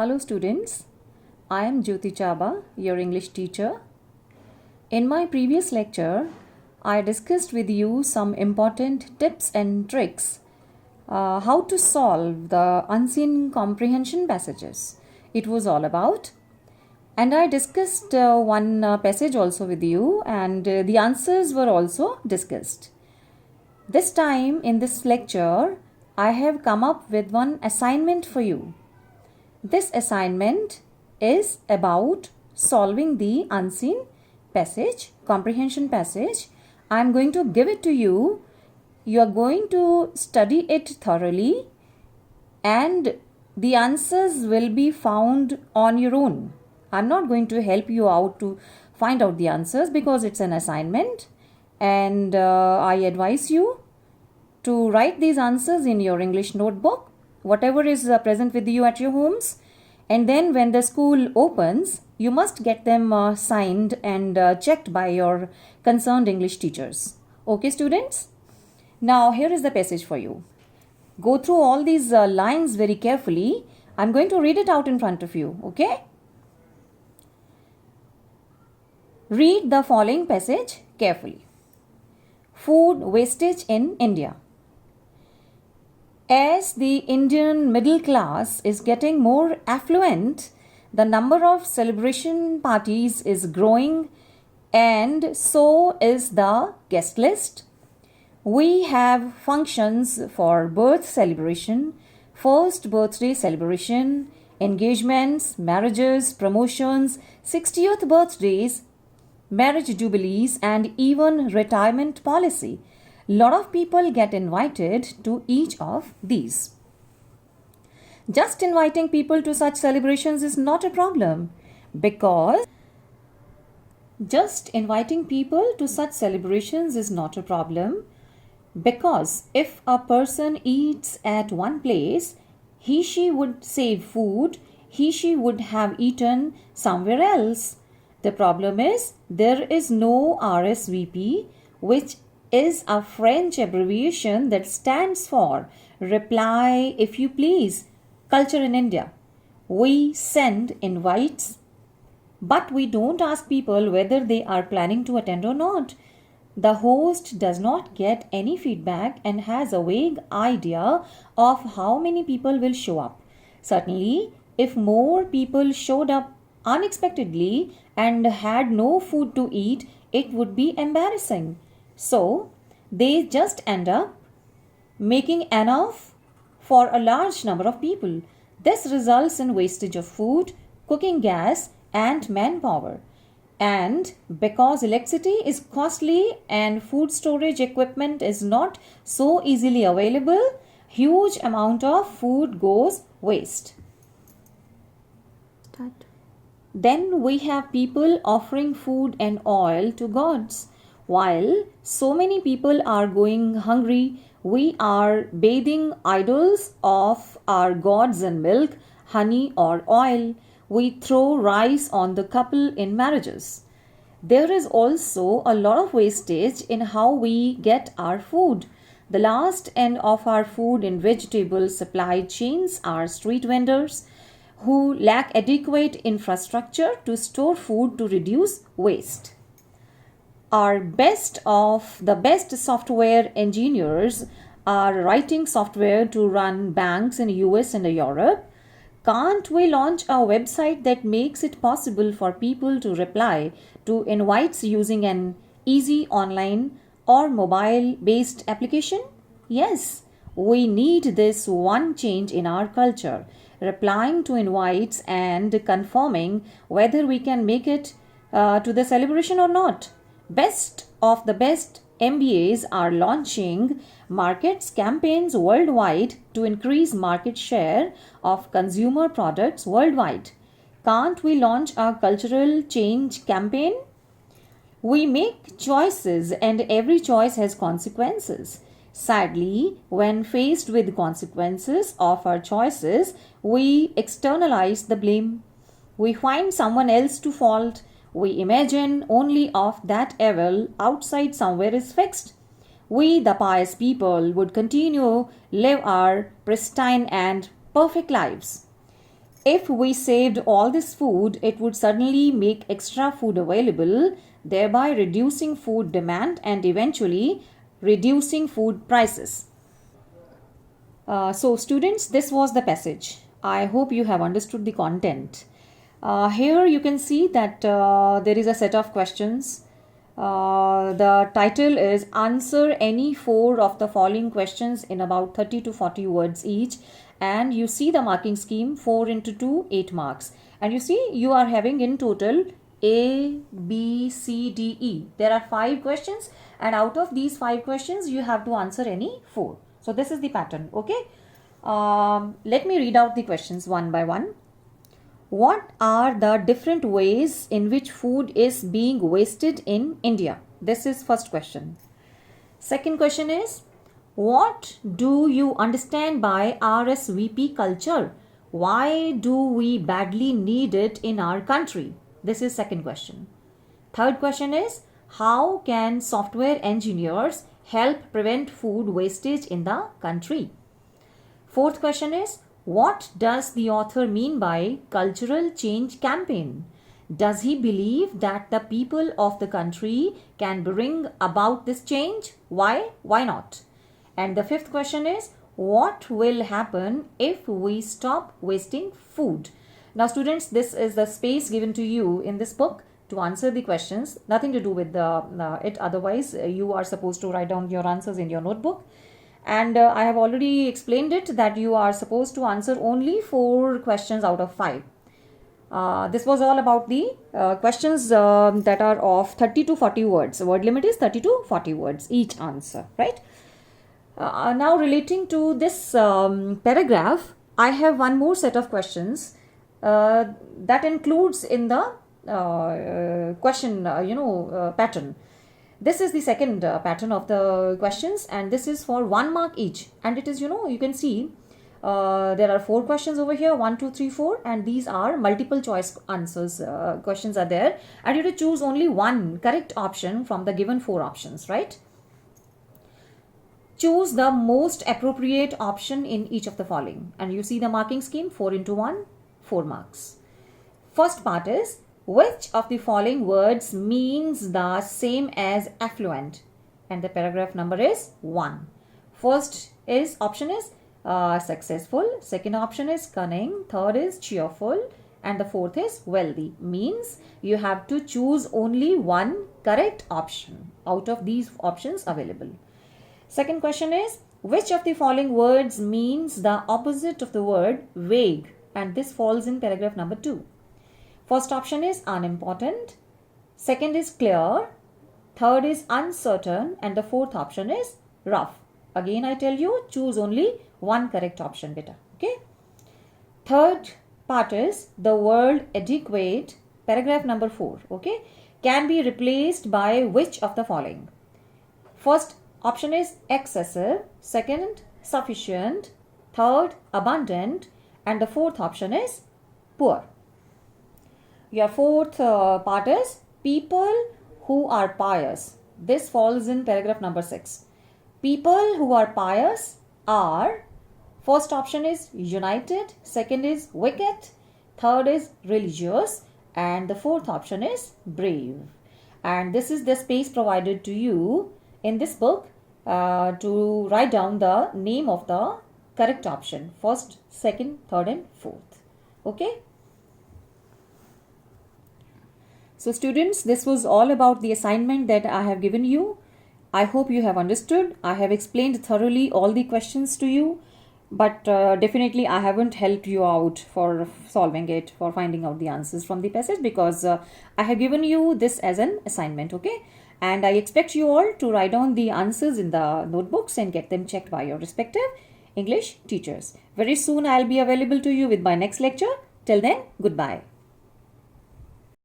Hello students, I am Jyoti Chaba, your English teacher. In my previous lecture, I discussed with you some important tips and tricks how to solve the unseen comprehension passages. It was all about. And I discussed one passage also with you and the answers were also discussed. This time in this lecture, I have come up with one assignment for you. This assignment is about solving the unseen passage, comprehension passage. I am going to give it to you. You are going to study it thoroughly and the answers will be found on your own. I am not going to help you out to find out the answers because it's an assignment, and I advise you to write these answers in your English notebook, whatever is present with you at your homes, and then when the school opens, you must get them signed and checked by your concerned English teachers. Okay, students? Now, here is the passage for you. Go through all these lines very carefully. I'm going to read it out in front of you, okay? Read the following passage carefully. Food wastage in India. As the Indian middle class is getting more affluent, the number of celebration parties is growing and so is the guest list. We have functions for birth celebration, first birthday celebration, engagements, marriages, promotions, 60th birthdays, marriage jubilees, and even retirement policy. Lot of people get invited to each of these. Just inviting people to such celebrations is not a problem because if a person eats at one place, she would save food, she would have eaten somewhere else. The problem is there is no RSVP, which is a French abbreviation that stands for Reply If You Please, culture in India. We send invites, but we don't ask people whether they are planning to attend or not. The host does not get any feedback and has a vague idea of how many people will show up. Certainly, if more people showed up unexpectedly and had no food to eat, it would be embarrassing. So, they just end up making enough for a large number of people. This results in wastage of food, cooking gas, and manpower. And because electricity is costly and food storage equipment is not so easily available, huge amount of food goes waste. Then we have people offering food and oil to gods. While so many people are going hungry, we are bathing idols of our gods in milk, honey, or oil. We throw rice on the couple in marriages. There is also a lot of wastage in how we get our food. The last end of our food and vegetable supply chains are street vendors who lack adequate infrastructure to store food to reduce waste. Our best of the best software engineers are writing software to run banks in the US and Europe. Can't we launch a website that makes it possible for people to reply to invites using an easy online or mobile-based application? Yes, we need this one change in our culture, replying to invites and confirming whether we can make it to the celebration or not. Best of the best MBAs are launching markets campaigns worldwide to increase market share of consumer products worldwide. Can't we launch a cultural change campaign? We make choices and every choice has consequences. Sadly, when faced with consequences of our choices, we externalize the blame. We find someone else to fault. We imagine only of that evil outside somewhere is fixed. We, the pious people, would continue live our pristine and perfect lives. If we saved all this food, it would suddenly make extra food available, thereby reducing food demand and eventually reducing food prices. So, students, this was the passage. I hope you have understood the content. Here you can see that there is a set of questions. The title is Answer any 4 of the following questions in about 30 to 40 words each. And you see the marking scheme 4 into 2, 8 marks. And you see you are having in total A, B, C, D, E. There are 5 questions, and out of these 5 questions you have to answer any 4. So this is the pattern. Okay. Let me read out the questions one by one. What are the different ways in which food is being wasted in India? This is first question. Second question is, what do you understand by RSVP culture? Why do we badly need it in our country? This is second question. Third question is, how can software engineers help prevent food wastage in the country? Fourth question is, what does the author mean by cultural change campaign? Does he believe that the people of the country can bring about this change? Why? Why not? And the fifth question is, what will happen if we stop wasting food? Now students, this is the space given to you in this book to answer the questions. Nothing to do with it. Otherwise, you are supposed to write down your answers in your notebook. And I have already explained it that you are supposed to answer only 4 questions out of 5. This was all about the questions that are of 30 to 40 words. Word limit is 30 to 40 words each answer, right? Now relating to this paragraph, I have one more set of questions that includes in the question pattern. This is the second pattern of the questions, and this is for 1 mark each, and it is, you can see there are 4 questions over here, 1, 2, 3, 4, and these are multiple choice answers. Questions are there, and you have to choose only one correct option from the given 4 options, right? Choose the most appropriate option in each of the following, and you see the marking scheme 4 into 1, 4 marks. First part is, which of the following words means the same as affluent? And the paragraph number is 1. First is option is successful. Second option is cunning. Third is cheerful. And the fourth is wealthy. Means you have to choose only one correct option out of these options available. Second question is, which of the following words means the opposite of the word vague? And this falls in paragraph number 2. First option is unimportant, second is clear, third is uncertain, and the fourth option is rough. Again I tell you, choose only one correct option, beta. Okay. Third part is the word adequate, paragraph number 4, okay, can be replaced by which of the following? First option is excessive, second sufficient, third abundant, and the fourth option is poor. Your fourth part is people who are pious. This falls in paragraph number 6. People who are pious are, first option is united, second is wicked, third is religious, and the fourth option is brave. And this is the space provided to you in this book to write down the name of the correct option, first, second, third, and fourth. Okay. So students, this was all about the assignment that I have given you. I hope you have understood. I have explained thoroughly all the questions to you, but definitely I haven't helped you out for solving it, for finding out the answers from the passage, because I have given you this as an assignment, okay? And I expect you all to write down the answers in the notebooks and get them checked by your respective English teachers. Very soon I'll be available to you with my next lecture. Till then, goodbye.